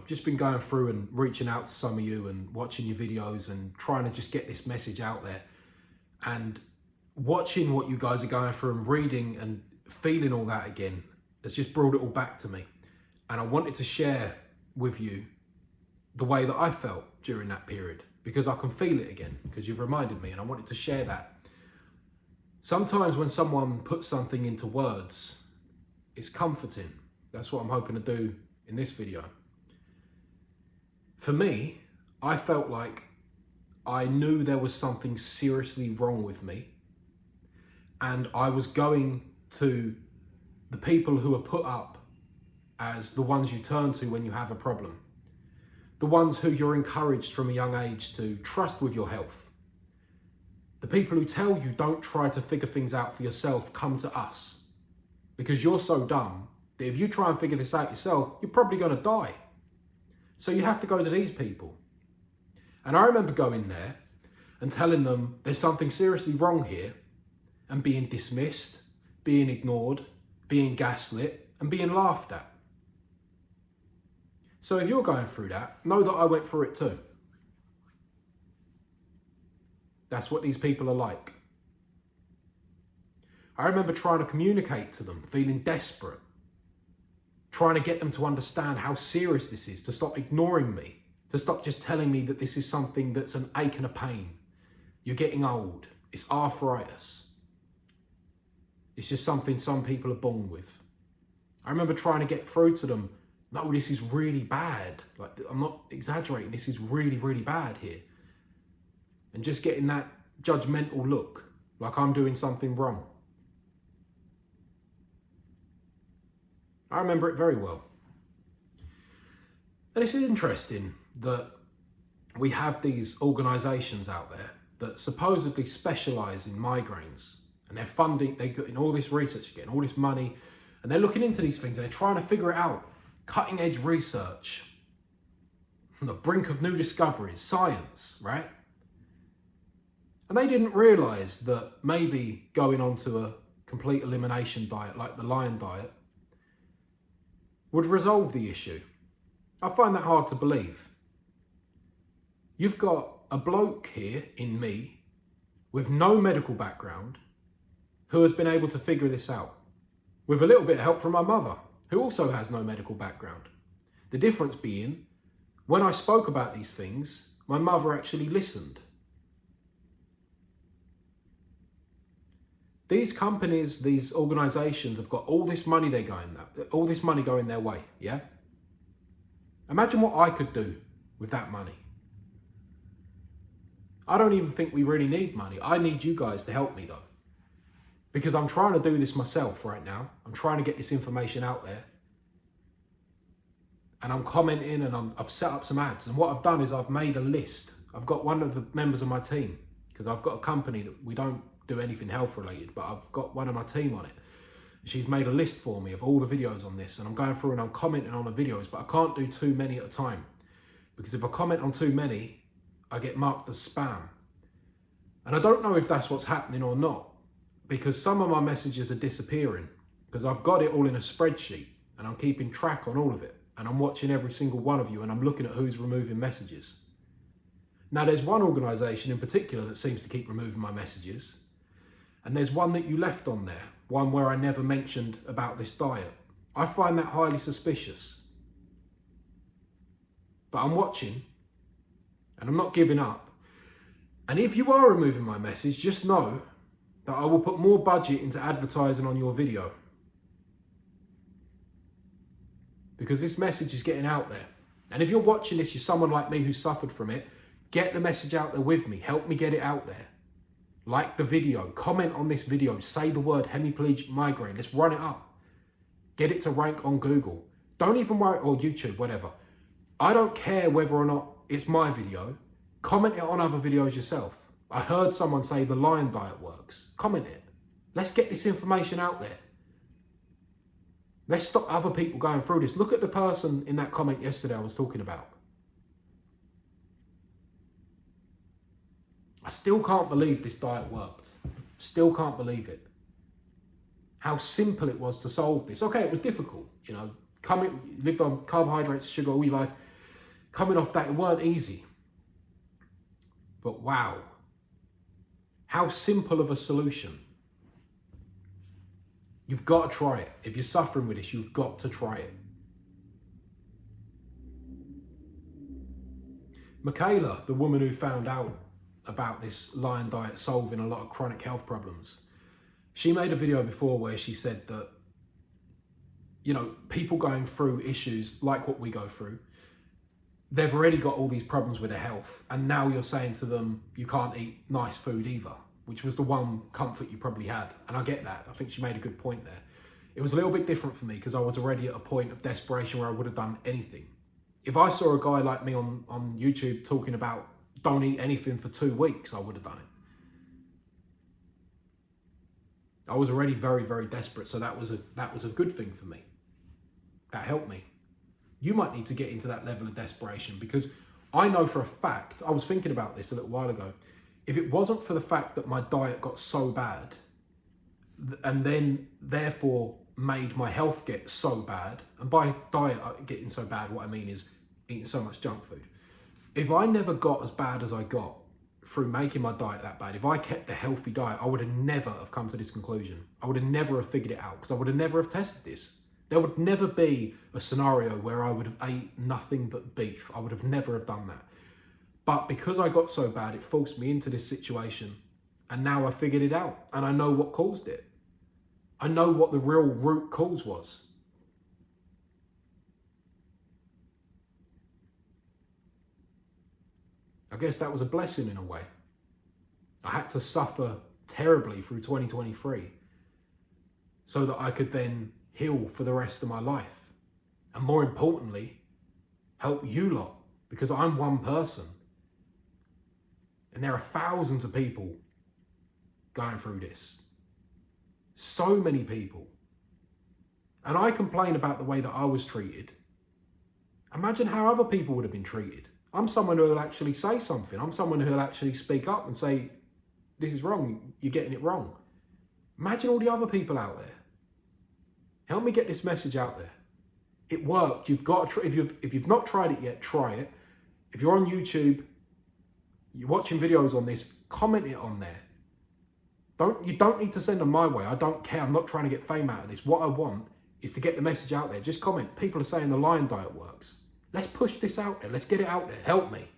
I've just been going through and reaching out to some of you and watching your videos and trying to just get this message out there. And watching what you guys are going through and reading and feeling all that again has just brought it all back to me. And I wanted to share with you the way that I felt during that period, because I can feel it again, because you've reminded me, and I wanted to share that. Sometimes when someone puts something into words, it's comforting. That's what I'm hoping to do in this video. For me, I felt like I knew there was something seriously wrong with me, and I was going to the people who are put up as the ones you turn to when you have a problem, the ones who you're encouraged from a young age to trust with your health, the people who tell you don't try to figure things out for yourself, come to us, because you're so dumb that if you try and figure this out yourself, you're probably going to die. So you have to go to these people. And I remember going there and telling them there's something seriously wrong here, and being dismissed, being ignored, being gaslit, and being laughed at. So if you're going through that, know that I went through it too. That's what these people are like. I remember trying to communicate to them, feeling desperate, trying to get them to understand how serious this is, to stop ignoring me, to stop just telling me that this is something that's an ache and a pain. You're getting old. It's arthritis. It's just something some people are born with. I remember trying to get through to them, no, this is really bad. Like, I'm not exaggerating. This is really, really bad here. And just getting that judgmental look, like I'm doing something wrong. I remember it very well. And it's interesting that we have these organisations out there that supposedly specialise in migraines, and they're funding, they're getting all this research, getting all this money, and they're looking into these things and they're trying to figure it out. Cutting edge research, on the brink of new discoveries, science, right? And they didn't realise that maybe going on to a complete elimination diet like the lion diet would resolve the issue. I find that hard to believe. You've got a bloke here in me with no medical background who has been able to figure this out, with a little bit of help from my mother, who also has no medical background. The difference being, when I spoke about these things, my mother actually listened. These companies, these organisations have got all this money all this money going their way, yeah? Imagine what I could do with that money. I don't even think we really need money. I need you guys to help me though. Because I'm trying to do this myself right now. I'm trying to get this information out there. And I'm commenting and I've set up some ads. And what I've done is I've made a list. I've got one of the members of my team, because I've got a company that we don't do anything health related, but I've got one of my team on it. She's made a list for me of all the videos on this, and I'm going through and I'm commenting on the videos, but I can't do too many at a time, because if I comment on too many, I get marked as spam. And I don't know if that's what's happening or not, because some of my messages are disappearing, because I've got it all in a spreadsheet and I'm keeping track on all of it, and I'm watching every single one of you, and I'm looking at who's removing messages. Now there's one organisation in particular that seems to keep removing my messages, and there's one that you left on there, one where I never mentioned about this diet. I find that highly suspicious. But I'm watching, and I'm not giving up. And if you are removing my message, just know that I will put more budget into advertising on your video. Because this message is getting out there. And if you're watching this, you're someone like me who suffered from it, get the message out there with me. Help me get it out there. Like the video, comment on this video, say the word hemiplegic migraine. Let's run it up. Get it to rank on Google. Don't even worry, or YouTube, whatever. I don't care whether or not it's my video. Comment it on other videos yourself. I heard someone say the lion diet works. Comment it. Let's get this information out there. Let's stop other people going through this. Look at the person in that comment yesterday I was talking about. I still can't believe this diet worked. Still can't believe it. How simple it was to solve this. Okay, it was difficult, you know. Lived on carbohydrates, sugar all your life. coming off that, it weren't easy. But wow, how simple of a solution. You've got to try it. If you're suffering with this, you've got to try it. Michaela, the woman who found out about this lion diet solving a lot of chronic health problems, she made a video before where she said that, you know, people going through issues like what we go through, they've already got all these problems with their health. And now you're saying to them, you can't eat nice food either, which was the one comfort you probably had. And I get that. I think she made a good point there. It was a little bit different for me because I was already at a point of desperation where I would have done anything. If I saw a guy like me on YouTube talking about don't eat anything for 2 weeks, I would have done it. I was already very, very desperate. So that was a good thing for me. That helped me. You might need to get into that level of desperation, because I know for a fact, I was thinking about this a little while ago, if it wasn't for the fact that my diet got so bad and then therefore made my health get so bad, and by diet getting so bad, what I mean is eating so much junk food. If I never got as bad as I got through making my diet that bad, if I kept a healthy diet, I would have never have come to this conclusion. I would have never have figured it out, because I would have never have tested this. There would never be a scenario where I would have ate nothing but beef. I would have never have done that. But because I got so bad, it forced me into this situation. And now I figured it out, and I know what caused it. I know what the real root cause was. I guess that was a blessing in a way. I had to suffer terribly through 2023 so that I could then heal for the rest of my life. And more importantly, help you lot, because I'm one person. And there are thousands of people going through this. So many people. And I complain about the way that I was treated. Imagine how other people would have been treated. I'm someone who will actually say something. I'm someone who will actually speak up and say, this is wrong, you're getting it wrong. Imagine all the other people out there. Help me get this message out there. It worked. You've got to try. If you've not tried it yet, try it. If you're on YouTube, you're watching videos on this, comment it on there. You don't need to send them my way. I don't care. I'm not trying to get fame out of this. What I want is to get the message out there. Just comment. People are saying the lion diet works. Let's push this out there. Let's get it out there. Help me.